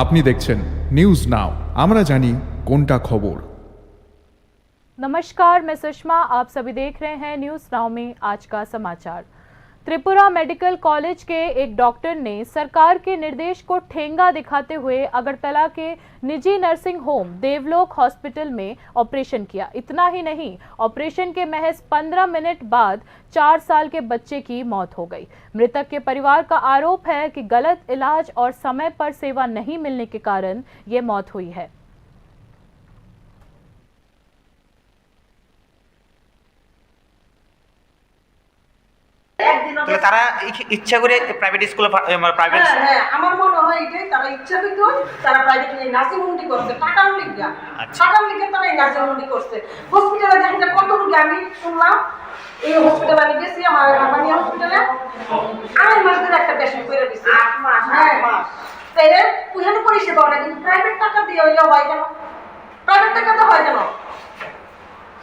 আপনি দেখছেন news now, আমরা জানি কোনটা খবর। नमस्कार, मैं सुषमा। आप सभी देख रहे हैं न्यूज नाउ में आज का समाचार। त्रिपुरा मेडिकल कॉलेज के एक डॉक्टर ने सरकार के निर्देश को ठेंगा दिखाते हुए अगरतला के निजी नर्सिंग होम देवलोक हॉस्पिटल में ऑपरेशन किया। इतना ही नहीं, ऑपरेशन के महज 15 मिनट बाद 4 साल के बच्चे की मौत हो गई। मृतक के परिवार का आरोप है कि गलत इलाज और समय पर सेवा नहीं मिलने के कारण ये मौत हुई है। তাহলে তারা ইচ্ছা করে প্রাইভেট স্কুলে প্রাইভেট আমার মনে হয় এটাই তারা ইচ্ছা করতে তারা প্রাইভেট নার্সিং হোমটি করছে টাকার লিগা টাকার লিগা তারা এই নার্সিং হোমটি করছে। হসপিটালে যেখানে কত রোগী আমি শুনলাম, এই হসপিটালে আমি গেছি, আমার বানিয়া হসপিটালে 8 মাস ধরে একটা পেশেন্ট করে দিছে। 8 মাস তাইলে ওখানে পরিষেবা হয় না, কিন্তু প্রাইভেট টাকা দিয়ে হইলে হয় কেন? প্রাইভেট টাকা তো হয় কেন?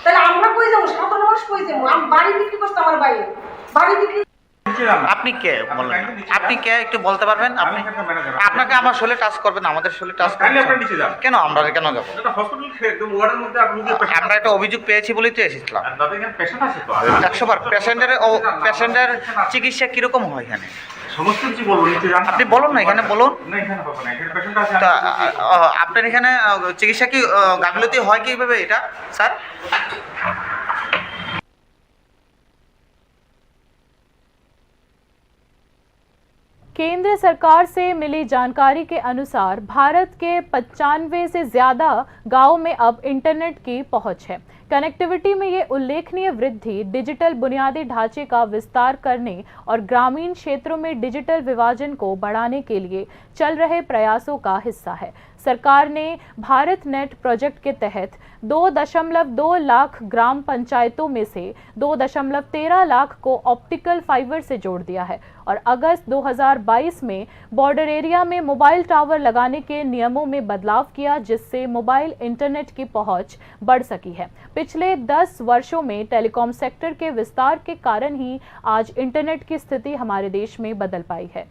তাহলে আমরা কই যাবো? সাধারণ মানুষ কই যাবো? আমি বাড়ি বিক্রি করতে, আমার বাড়ি বিক্রি। আপনি কে বলেন? আপনি কে একটু বলতে পারবেন? আপনি আপনাকে আমার শরীরে টাচ করবেন, আমাদের শরীরে টাচ করবেন কেন? আমরা কেন যাবো? আমরা একটা অভিযোগ পেয়েছি বলেই তো এসেছিলাম। 100 পেশেন্টের চিকিৎসা কিরকম হয় এখানে? সমস্ত কিছু বলবো, আপনি বলুন না, এখানে বলুন। আপনার এখানে চিকিৎসা কি গাফিলতি হয় কিভাবে এটা স্যার? केंद्र सरकार से मिली जानकारी के अनुसार भारत के 95 से ज्यादा गांव में अब इंटरनेट की पहुंच है। कनेक्टिविटी में ये उल्लेखनीय वृद्धि डिजिटल बुनियादी ढांचे का विस्तार करने और ग्रामीण क्षेत्रों में डिजिटल विभाजन को बढ़ाने के लिए चल रहे प्रयासों का हिस्सा है। सरकार ने भारत नेट प्रोजेक्ट के तहत 2.2 लाख ग्राम पंचायतों में से 2.13 लाख को ऑप्टिकल फाइबर से जोड़ दिया है और अगस्त 2022 में बॉर्डर एरिया में मोबाइल टावर लगाने के नियमों में बदलाव किया, जिससे मोबाइल इंटरनेट की पहुंच बढ़ सकी है। पिछले 10 वर्षों में टेलीकॉम सेक्टर के विस्तार के कारण ही आज इंटरनेट की स्थिति हमारे देश में बदल पाई है।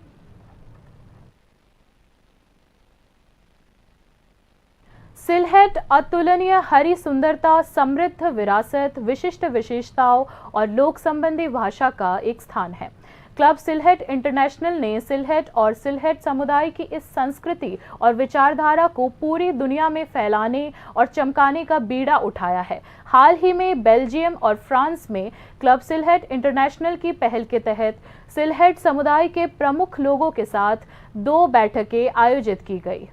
सिलहट अतुलनीय हरी सुंदरता, समृद्ध विरासत, विशिष्ट विशेषताओं और लोक संबंधी भाषा का एक स्थान है। क्लब सिलहट इंटरनेशनल ने सिलहट और सिलहट समुदाय की इस संस्कृति और विचारधारा को पूरी दुनिया में फैलाने और चमकाने का बीड़ा उठाया है। हाल ही में बेल्जियम और फ्रांस में क्लब सिलहट इंटरनेशनल की पहल के तहत सिलहट समुदाय के प्रमुख लोगों के साथ 2 बैठकें आयोजित की गई।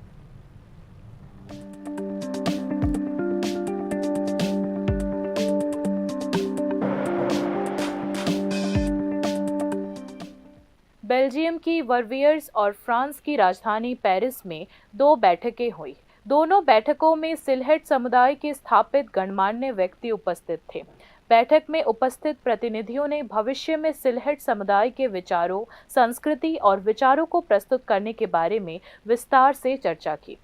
बेल्जियम की वर्वियर्स और फ्रांस की राजधानी पेरिस में 2 बैठकें हुई। दोनों बैठकों में सिलहट समुदाय के स्थापित गणमान्य व्यक्ति उपस्थित थे। बैठक में उपस्थित प्रतिनिधियों ने भविष्य में सिलहट समुदाय के विचारों, संस्कृति और विचारों को प्रस्तुत करने के बारे में विस्तार से चर्चा की।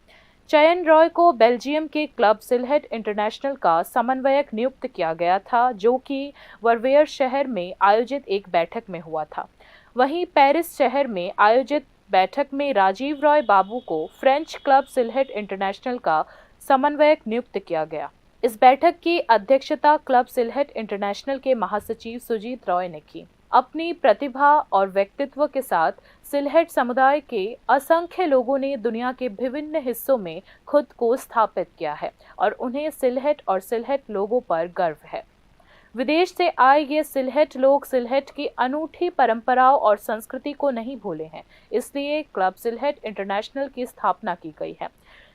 चयन रॉय को बेल्जियम के क्लब सिलहट इंटरनेशनल का समन्वयक नियुक्त किया गया था, जो कि वर्वियर शहर में आयोजित एक बैठक में हुआ था। वहीं पेरिस शहर में आयोजित बैठक में राजीव रॉय बाबू को फ्रेंच क्लब सिलहट इंटरनेशनल का समन्वयक नियुक्त किया गया। इस बैठक की अध्यक्षता क्लब सिलहट इंटरनेशनल के महासचिव सुजीत रॉय ने की। अपनी प्रतिभा और व्यक्तित्व के साथ सिलहट समुदाय के असंख्य लोगों ने दुनिया के विभिन्न हिस्सों में खुद को स्थापित किया है और उन्हें सिलहट और सिलहट लोगों पर गर्व है। विदेश से आए ये सिलहट लोग सिलहट की अनूठी परंपराओं और संस्कृति को नहीं भूले हैं, इसलिए क्लब सिलहट इंटरनेशनल की स्थापना की गई है।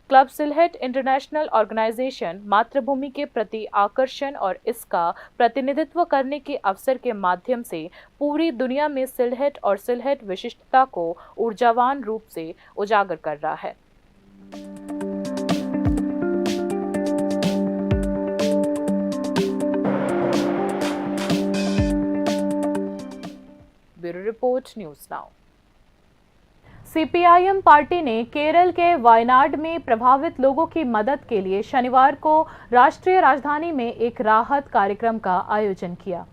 क्लब सिलहट इंटरनेशनल ऑर्गेनाइजेशन मातृभूमि के प्रति आकर्षण और इसका प्रतिनिधित्व करने के अवसर के माध्यम से पूरी दुनिया में सिलहट और सिलहट विशिष्टता को ऊर्जावान रूप से उजागर कर रहा है। Bureau report, news now. CPIM party ने केरल के वायनाड में प्रभावित लोगों की मदद के लिए शनिवार को राष्ट्रीय राजधानी में एक राहत कार्यक्रम का आयोजन किया।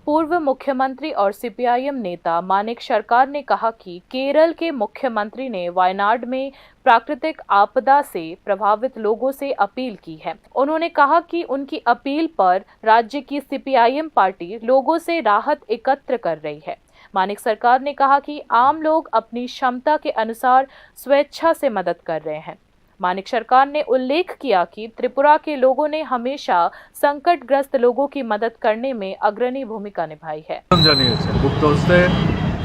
पूर्व मुख्यमंत्री और सीपीआईएम नेता मानिक सरकार ने कहा कि केरल के मुख्यमंत्री ने वायनाड में प्राकृतिक आपदा से प्रभावित लोगों से अपील की है। उन्होंने कहा कि उनकी अपील पर राज्य की सीपीआईएम पार्टी लोगों से राहत एकत्र कर रही है। मानिक सरकार ने कहा कि आम लोग अपनी क्षमता के अनुसार स्वेच्छा से मदद कर रहे हैं। मानिक सरकार ने उल्लेख किया कि त्रिपुरा के लोगों ने हमेशा संकटग्रस्त लोगों की मदद करने में अग्रणी भूमिका निभाई है। জানিয়েছে গুপ্ত হস্তে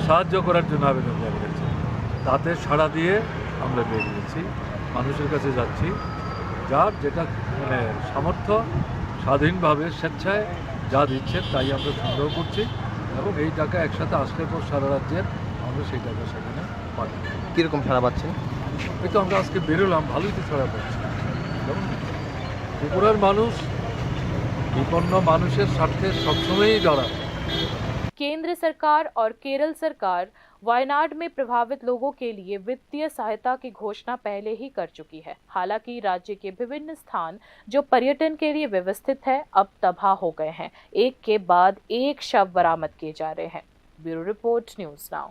সাহায্য করার জন্য আবেদন জানিয়েছে, তাতে সাড়া দিয়ে আমরা বেরিয়েছি, মানুষের কাছে যাচ্ছি, যার যেটা মানে সামর্থ্য স্বাধীনভাবে স্বেচ্ছায় যা দিচ্ছেন তাই আমরা সংগ্রহ করছি এবং এই টাকা একসাথে আসলে পর সারা রাজ্যের আমরা সেই টাকা সেখানে পাই। কীরকম সাড়া পাচ্ছেন? এই তো আমরা আজকে বেরোলাম, ভালোই তো ছড়া পাচ্ছি। যেমন ত্রিপুরার মানুষ বিপন্ন মানুষের স্বার্থে সবসময়ই দাঁড়ায়। केंद्र सरकार और केरल सरकार वायनाड में प्रभावित लोगों के लिए वित्तीय सहायता की घोषणा पहले ही कर चुकी है। हालांकि राज्य के विभिन्न स्थान जो पर्यटन के लिए व्यवस्थित है अब तबाह हो गए हैं। एक के बाद एक शव बरामद किए जा रहे हैं। Bureau report, news now.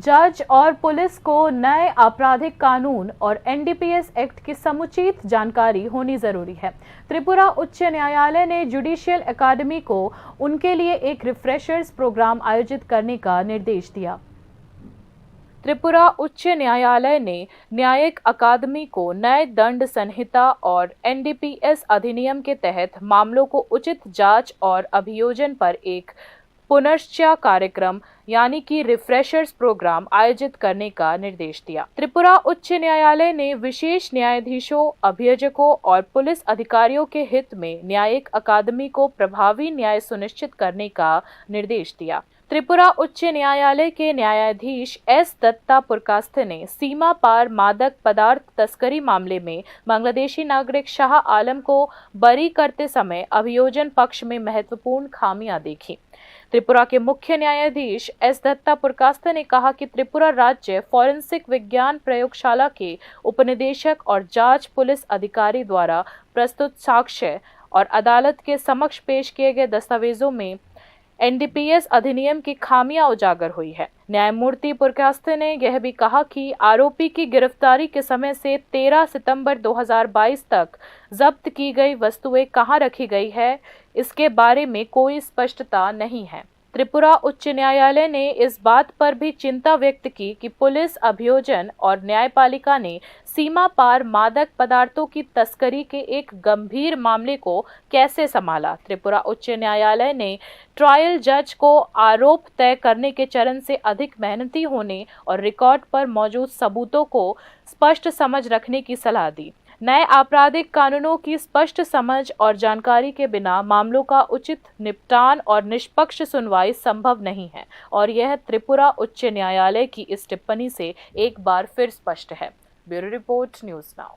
जज और पुलिस को नए आपराधिक कानून और एनडीपीएस एक्ट की समुचित जानकारी होनी जरूरी है। त्रिपुरा उच्च न्यायालय ने जुडिशियल एकेडमी को उनके लिए एक रिफ्रेशर्स प्रोग्राम आयोजित करने का निर्देश दिया। त्रिपुरा उच्च न्यायालय ने न्यायिक अकादमी को नए दंड संहिता और एनडीपीएस अधिनियम के तहत मामलों को उचित जांच और अभियोजन पर एक पुनश्चा कार्यक्रम यानी कि रिफ्रेशर्स प्रोग्राम आयोजित करने का निर्देश दिया। त्रिपुरा उच्च न्यायालय ने विशेष न्यायाधीशों, अभियोजकों और पुलिस अधिकारियों के हित में न्यायिक अकादमी को प्रभावी न्याय सुनिश्चित करने का निर्देश दिया। त्रिपुरा उच्च न्यायालय के न्यायाधीश एस दत्ता पुरकास्थ ने सीमा पार मादक पदार्थ तस्करी मामले में बांग्लादेशी नागरिक शाह आलम को बरी करते समय अभियोजन पक्ष में महत्वपूर्ण खामियां देखी। त्रिपुरा के मुख्य न्यायाधीश एस दत्ता पुरकास्थ ने कहा कि त्रिपुरा राज्य फॉरेंसिक विज्ञान प्रयोगशाला के उपनिदेशक और जांच पुलिस अधिकारी द्वारा प्रस्तुत साक्ष्य और अदालत के समक्ष पेश किए गए दस्तावेजों में एनडीपीएस अधिनियम की खामियां उजागर हुई है। न्यायमूर्ति पुरकास्थ ने यह भी कहा कि आरोपी की गिरफ्तारी के समय से 13 सितंबर 2022 तक जब्त की गई वस्तुएं कहां रखी गई है, इसके बारे में कोई स्पष्टता नहीं है। त्रिपुरा उच्च न्यायालय ने इस बात पर भी चिंता व्यक्त की कि पुलिस, अभियोजन और न्यायपालिका ने सीमा पार मादक पदार्थों की तस्करी के एक गंभीर मामले को कैसे संभाला। त्रिपुरा उच्च न्यायालय ने ट्रायल जज को आरोप तय करने के चरण से अधिक मेहनती होने और रिकॉर्ड पर मौजूद सबूतों को स्पष्ट समझ रखने की सलाह दी। नए आपराधिक कानूनों की स्पष्ट समझ और जानकारी के बिना मामलों का उचित निपटान और निष्पक्ष सुनवाई संभव नहीं है और यह त्रिपुरा उच्च न्यायालय की इस टिप्पणी से एक बार फिर स्पष्ट है। Bureau report, news now.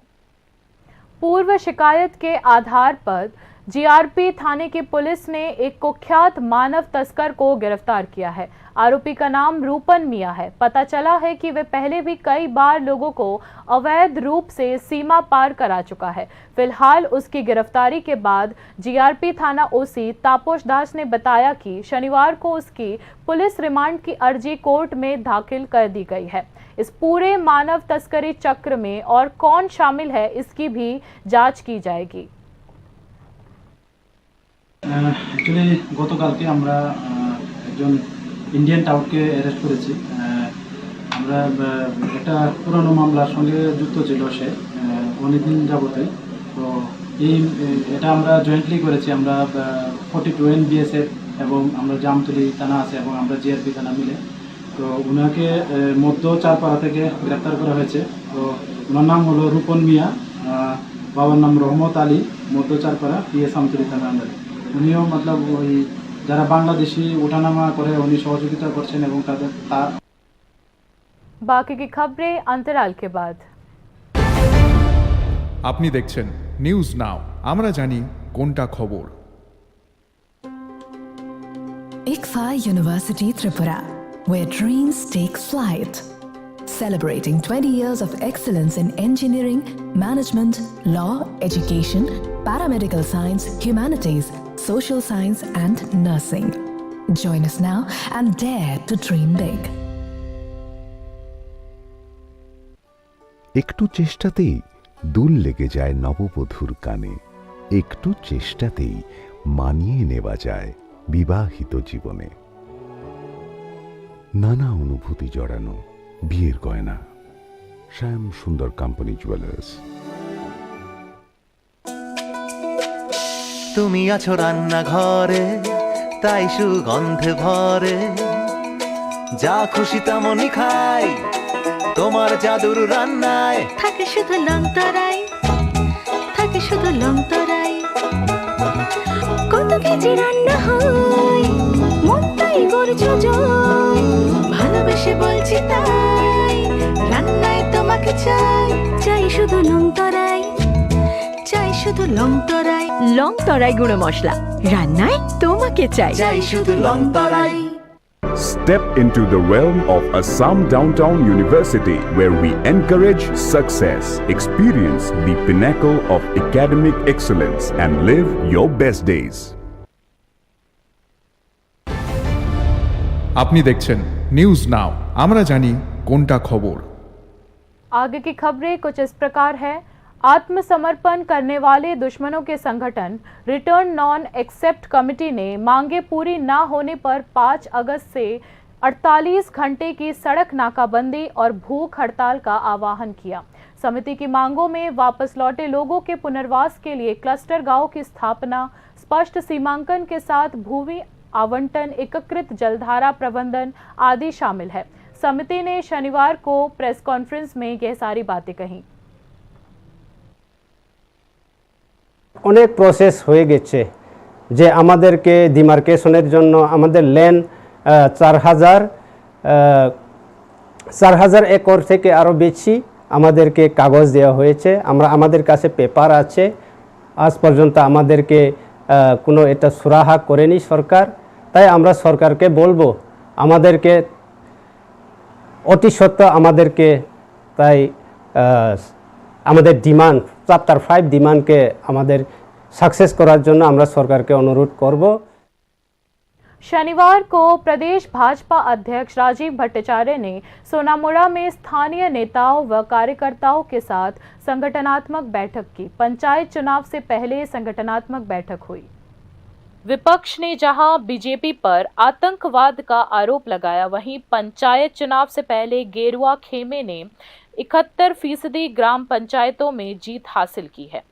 पूर्व शिकायत के आधार पर जीआरपी थाने की पुलिस ने एक कुख्यात मानव तस्कर को गिरफ्तार किया है। आरोपी का नाम रूपन मिया है। पता चला है कि वह पहले भी कई बार लोगों को अवैध रूप से सीमा पार करा चुका है। फिलहाल उसकी गिरफ्तारी के बाद जीआरपी थाना ओसी तापोश दास ने बताया कि शनिवार को उसकी पुलिस रिमांड की अर्जी कोर्ट में दाखिल कर दी गई है। इस पूरे मानव तस्करी चक्र में और कौन शामिल है, इसकी भी जांच की जाएगी। অ্যাকচুয়ালি গতকালকে আমরা একজন ইন্ডিয়ান টাউটকে অ্যারেস্ট করেছি। আমরা একটা পুরনো মামলার সঙ্গে যুক্ত ছিল সে অনেকদিন যাবতই। তো এটা আমরা জয়েন্টলি করেছি। আমরা 42 NBSF এবং আমরা জামতলি থানা আছে এবং আমরা জিআরপি থানা মিলে। তো ওনাকে মধ্য চারপাড়া থেকে গ্রেপ্তার করা হয়েছে। তো ওনার নাম হলো রূপন মিয়া, বাবার নাম রহমত আলী, মধ্য চারপাড়া পিএস আমতলি থানা আন্ডারে। উনিও মতলব ওই যারা বাংলাদেশি ওঠানামা করে উনি সহযোগিতা করছেন এবং তাদের बाकी की खबरें अंतराल के बाद। আপনি দেখছেন নিউজ নাও, আমরা জানি কোনটা খবর। ICFA University Tripura, where dreams take flight. Celebrating 20 years of excellence in engineering, management, law, education, paramedical science, humanities, social science and nursing. Join us now and dare to dream big. একটু চেষ্টাতেই দুল লেগে যায় নববধূর কানে, একটু চেষ্টাতেই মানিয়ে নেওয়া যায় বিবাহিত জীবনে। নানা অনুভূতি জড়ানো বিয়ের গয়না, শ্যাম সুন্দর কোম্পানি জুয়েলার্স। তুমি আছো রান্নাঘরে, তাই সুগন্ধে ভরে, যা খুশি তেমনই খাই তোমার জাদুর রান্নায়। থাকে শুধু লংতরাই, থাকে শুধু লংতরাই, কত কেজি রান্না হয় মন তাই করছো জয়, ভালোবেসে বলছি তাই রান্নায় তোমাকে চাই, চাই শুধু লংতরাই, চাই শুধু লংতরাই, লংতরাই গুঁড়ো মশলা, রান্নায় তোমাকে চাই, চাই শুধু লংতরাই। Step into the realm of Assam Downtown University, where we encourage success, experience the pinnacle of academic excellence, and live your best days. আপনি দেখছেন নিউজ নাও, আমরা জানি কোনটা খবর। आगे की खबरें कुछ इस प्रकार है। आत्मसमर्पण करने वाले दुश्मनों के संगठन रिटर्न नॉन एक्सेप्ट कमेटी ने मांगे पूरी न होने पर 5 अगस्त से 48 घंटे की सड़क नाकाबंदी और भूख हड़ताल का आह्वान किया। समिति की मांगों में वापस लौटे लोगों के पुनर्वास के लिए क्लस्टर गांव की स्थापना, स्पष्ट सीमांकन के साथ भूमि आवंटन, एकीकृत जलधारा प्रबंधन आदि शामिल है। समिति ने शनिवार को प्रेस कॉन्फ्रेंस में यह सारी बातें कहीं। অনেক প্রসেস হয়ে গেছে যে আমাদেরকে ডিমার্কেশনের জন্য আমাদের ল্যান্ড 4000 একর থেকে আরও বেশি আমাদেরকে কাগজ দেওয়া হয়েছে। আমাদের কাছে পেপার আছে, আজ পর্যন্ত আমাদেরকে কোনো এটা সুরাহা করেনি সরকার। তাই আমরা সরকারকে বলবো আমাদেরকে অতি সত্ত্বর আমাদেরকে তাই আমাদের ডিমান্ড চ্যাপ্টার 5 ডিমান্ডকে আমাদের সাকসেস করার জন্য আমরা সরকারকে অনুরোধ করব। शनिवार को प्रदेश भाजपा अध्यक्ष राजीव भट्टाचार्य ने सोनामुड़ा में स्थानीय नेताओं व कार्यकर्ताओं के साथ संगठनात्मक बैठक की। पंचायत चुनाव से पहले संगठनात्मक बैठक हुई। विपक्ष ने जहां बीजेपी पर आतंकवाद का आरोप लगाया, वहीं पंचायत चुनाव से पहले गेरुआ खेमे ने 71% ग्राम पंचायतों में जीत हासिल की है।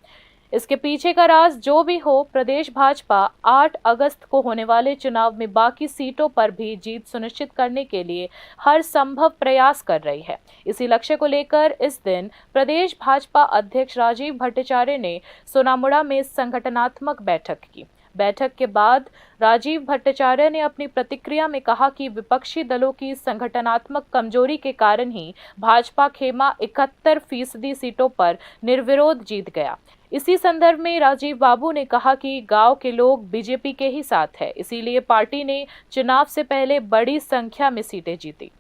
इसके पीछे का राज जो भी हो, प्रदेश भाजपा 8 अगस्त को होने वाले चुनाव में बाकी सीटों पर भी जीत सुनिश्चित करने के लिए हर संभव प्रयास कर रही है। इसी लक्ष्य को लेकर इस दिन प्रदेश भाजपा अध्यक्ष राजीव भट्टाचार्य ने सोनामुड़ा में संगठनात्मक बैठक की। बैठक के बाद राजीव भट्टाचार्य ने अपनी प्रतिक्रिया में कहा कि विपक्षी दलों की संगठनात्मक कमजोरी के कारण ही भाजपा खेमा 71% सीटों पर निर्विरोध जीत गया। इसी संदर्भ में राजीव बाबू ने कहा कि गांव के लोग बीजेपी के ही साथ है, इसीलिए पार्टी ने चुनाव से पहले बड़ी संख्या में सीटें जीती।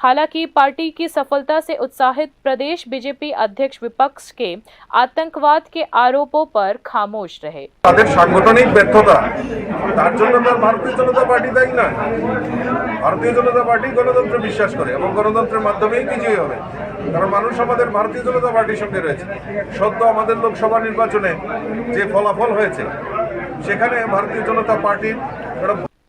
हालांकि पार्टी की सफलता से उत्साहित प्रदेश बीजेपी अध्यक्ष विपक्ष के आतंकवाद के आरोपों पर खामोश रहे। তাদের সাংগঠনিক ব্যর্থতা, তার জন্য তার ভারতীয় জনতা পার্টি দায়ী নয়। ভারতীয় জনতা পার্টি গণতন্ত্রে বিশ্বাস করে এবং গণতন্ত্রের মাধ্যমেই বিজয়ী হবে, কারণ মানুষ আমাদের ভারতীয় জনতা পার্টির সঙ্গে রয়েছে। সদ্য আমাদের লোকসভা নির্বাচনে যে ফলাফল হয়েছে সেখানে ভারতীয় জনতা পার্টির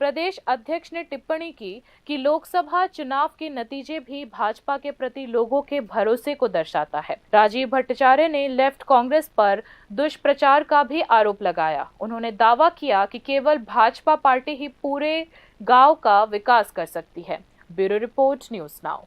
प्रदेश अध्यक्ष ने टिप्पणी की कि लोकसभा चुनाव के नतीजे भी भाजपा के प्रति लोगों के भरोसे को दर्शाता है। राजीव भट्टाचार्य ने लेफ्ट कांग्रेस पर दुष्प्रचार का भी आरोप लगाया। उन्होंने दावा किया कि केवल भाजपा पार्टी ही पूरे गांव का विकास कर सकती है। Bureau report, news now.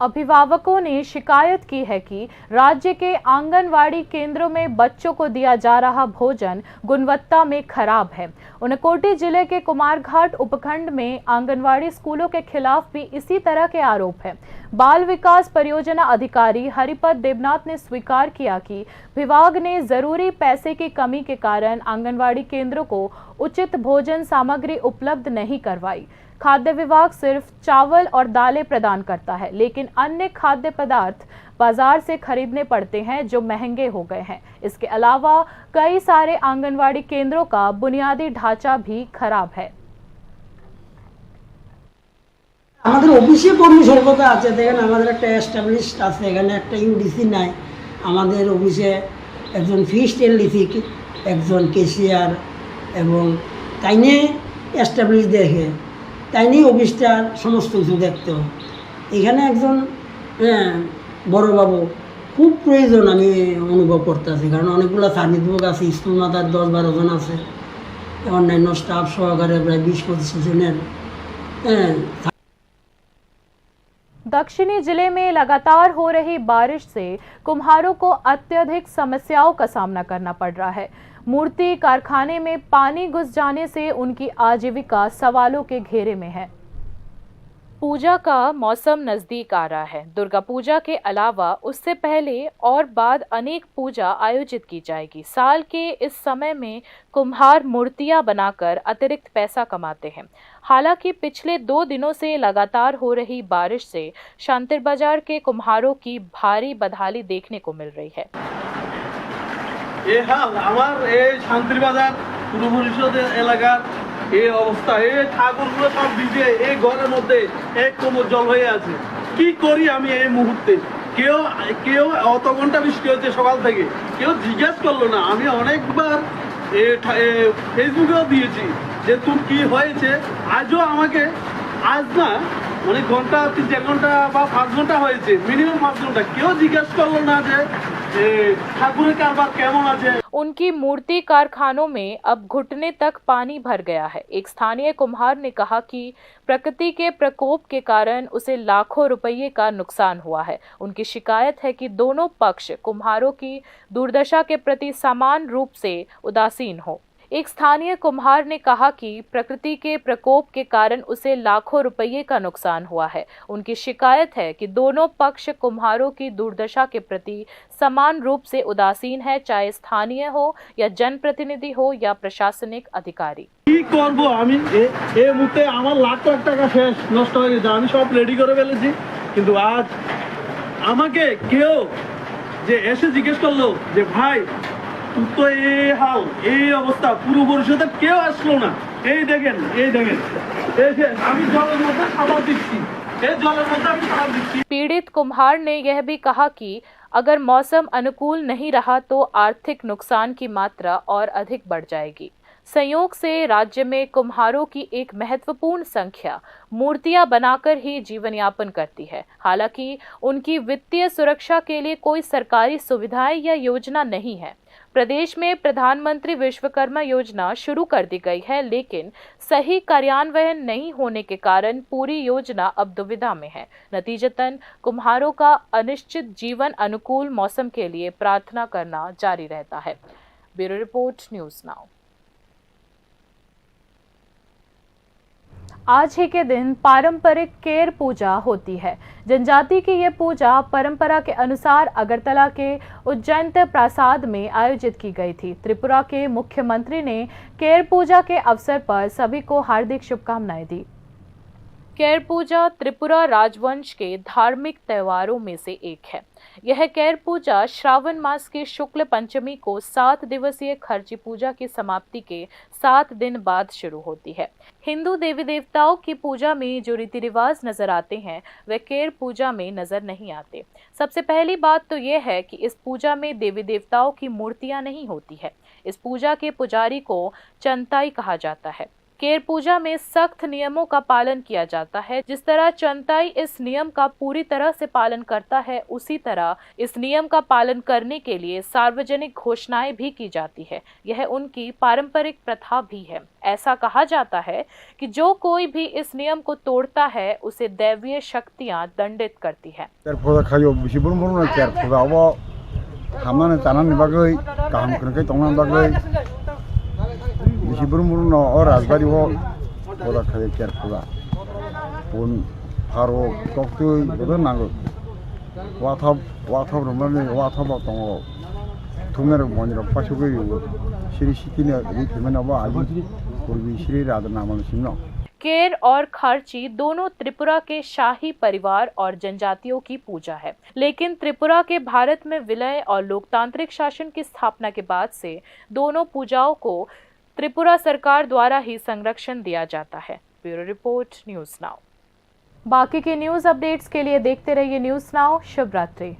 अभिभावकों ने शिकायत की है कि राज्य के आंगनवाड़ी केंद्रों में बच्चों को दिया जा रहा भोजन गुणवत्ता में खराब है। ऊनकोटी जिले के कुमारघाट उपखंड में आंगनवाड़ी स्कूलों के खिलाफ भी इसी तरह के आरोप है। बाल विकास परियोजना अधिकारी हरिपद देवनाथ ने स्वीकार किया कि विभाग ने जरूरी पैसे की कमी के कारण आंगनवाड़ी केंद्रों को उचित भोजन सामग्री उपलब्ध नहीं करवाई। खाद्य विभाग सिर्फ चावल और दालें प्रदान करता है, लेकिन अन्य खाद्य पदार्थ बाजार से खरीदने पड़ते हैं जो महंगे हो गए हैं। इसके अलावा कई सारे आंगनवाड़ी केंद्रों का बुनियादी ढांचा भी खराब है। আমাদের অফিসে কর্মী স্বল্পতা আছে, দেখেন আমাদের একটা এস্টাবলিশড আছে, এখানে একটা ইউডিসি নাই। আমাদের অফিসে একজন ফিক্সড লিথিক, একজন কেশিয়ার এবং তাইনে এস্টাবলিশ দেখে, তাইনেই অফিসটার সমস্ত কিছু দেখতে হয়। এখানে একজন বড়বাবু খুব প্রয়োজন আমি অনুভব করতেছি, কারণ অনেকগুলো সার্ভিস বুক আছে, স্কুল মাতার 10-12 জন আছে, অন্যান্য স্টাফ সহকারে প্রায় 20-25 জনের। दक्षिणी जिले में लगातार हो रही बारिश से कुम्हारों को अत्यधिक समस्याओं का सामना करना पड़ रहा है। मूर्ति कारखाने में पानी घुस जाने से उनकी आजीविका सवालों के घेरे में है। पूजा का मौसम नजदीक आ रहा है। दुर्गा पूजा के अलावा उससे पहले और बाद अनेक पूजा आयोजित की जाएगी। साल के इस समय में कुम्हार मूर्तियां बनाकर अतिरिक्त पैसा कमाते हैं। हालांकि पिछले 2 दिनों से लगातार हो रही बारिश से शांतिर बाजार के कुम्हारों की भारी बदहाली देखने को मिल रही है। शांतिर बाजार पूर्व परिषद एलाकार এই অবস্থা, এই ঠাকুরগুলো সব ভিজে এই ঘরের মধ্যে এক কোমর জল হয়ে আছে। কি করি আমি এই মুহূর্তে? কেউ অত ঘন্টা বৃষ্টি হচ্ছে সকাল থেকে, কেউ জিজ্ঞেস করলো না। আমি অনেকবার ফেসবুকেও দিয়েছি যে তোর কি হয়েছে। আজও আমাকে আজ না মানে ঘন্টা 3-4 ঘন্টা বা 5 ঘন্টা হয়েছে, মিনিমাম 5 ঘন্টা, কেউ জিজ্ঞেস করলো না যে ঠাকুরের কারবার কেমন আছে। उनकी मूर्ति कारखानों में अब घुटने तक पानी भर गया है। एक स्थानीय कुम्हार ने कहा कि प्रकृति के प्रकोप के कारण उसे लाखों रुपये का नुकसान हुआ है। उनकी शिकायत है कि दोनों पक्ष कुम्हारों की दुर्दशा के प्रति समान रूप से उदासीन हो। एक स्थानीय कुम्हार ने कहा कि प्रकृति के प्रकोप के कारण उसे लाखों रुपये का नुकसान हुआ है। उनकी शिकायत है कि दोनों पक्ष कुम्हारों की दुर्दशा के प्रति समान रूप से उदासीन है, चाहे स्थानीय हो या जनप्रतिनिधि हो या प्रशासनिक अधिकारी। কি করব আমি? এই মুহূর্তে আমার লাখ লাখ টাকা শেষ, নষ্ট হয়ে গেছে। আমি সব রেডি করে ফেলেছি, কিন্তু আজ আমাকে কেউ যে এসে জিজ্ঞেস করলো যে ভাই তুই তো এই হাল, এই অবস্থা, পুরো পরিষদের কেউ আসলো না। এই দেখেন আমি জলের মধ্যে সাঁতার দিচ্ছি, এই জলের মধ্যে আমি সাঁতার দিচ্ছি। पीड़ित कुम्हार ने यह भी कहा कि अगर मौसम अनुकूल नहीं रहा तो आर्थिक नुकसान की मात्रा और अधिक बढ़ जाएगी। संयोग से राज्य में कुम्हारों की एक महत्वपूर्ण संख्या मूर्तियां बनाकर ही जीवन यापन करती है। हालांकि उनकी वित्तीय सुरक्षा के लिए कोई सरकारी सुविधाएं या योजना नहीं है। प्रदेश में प्रधानमंत्री विश्वकर्मा योजना शुरू कर दी गई है, लेकिन सही कार्यान्वयन नहीं होने के कारण पूरी योजना अब दुविधा में है। नतीजतन कुम्हारों का अनिश्चित जीवन अनुकूल मौसम के लिए प्रार्थना करना जारी रहता है। Bureau report, news now. आज ही के दिन पारंपरिक केर पूजा होती है। जनजाति की यह पूजा परंपरा के अनुसार अगरतला के उज्जैन प्रासाद में आयोजित की गई थी। त्रिपुरा के मुख्यमंत्री ने केर पूजा के अवसर पर सभी को हार्दिक शुभकामनाएं दी। केर पूजा त्रिपुरा राजवंश के धार्मिक त्योहारों में से एक है। यह केर पूजा श्रावण मास की शुक्ल पंचमी को 7 दिवसीय खर्ची पूजा की समाप्ति के 7 दिन बाद शुरू होती है। हिंदू देवी देवताओं की पूजा में जो रीति रिवाज नजर आते हैं वे केर पूजा में नजर नहीं आते। सबसे पहली बात तो यह है कि इस पूजा में देवी देवताओं की मूर्तियां नहीं होती है। इस पूजा के पुजारी को चंताई कहा जाता है। केर पूजा में सख्त नियमों का पालन किया जाता है। जिस तरह चंताई इस नियम का पूरी तरह से पालन करता है, उसी तरह इस नियम का पालन करने के लिए सार्वजनिक घोषणाएं भी की जाती है। यह उनकी पारंपरिक प्रथा भी है। ऐसा कहा जाता है कि जो कोई भी इस नियम को तोड़ता है उसे दैवीय शक्तियां दंडित करती है। Bisiburu or asbari ho oda khade kerpuga pun haro toktu bodo nango wathab romane wathab tongo tumer moniro pashugo yugo shri shikine ritmena ba aji purbi shri radhanaman simno। केर और खर्ची दोनों त्रिपुरा के शाही परिवार और जनजातियों की पूजा है, लेकिन त्रिपुरा के भारत में विलय और लोकतांत्रिक शासन की स्थापना के बाद से दोनों पूजाओं को त्रिपुरा सरकार द्वारा ही संरक्षण दिया जाता है। Bureau report, news now. बाकी के न्यूज़ अपडेट्स के लिए देखते रहिए न्यूज़ नाउ। शुभ रात्रि।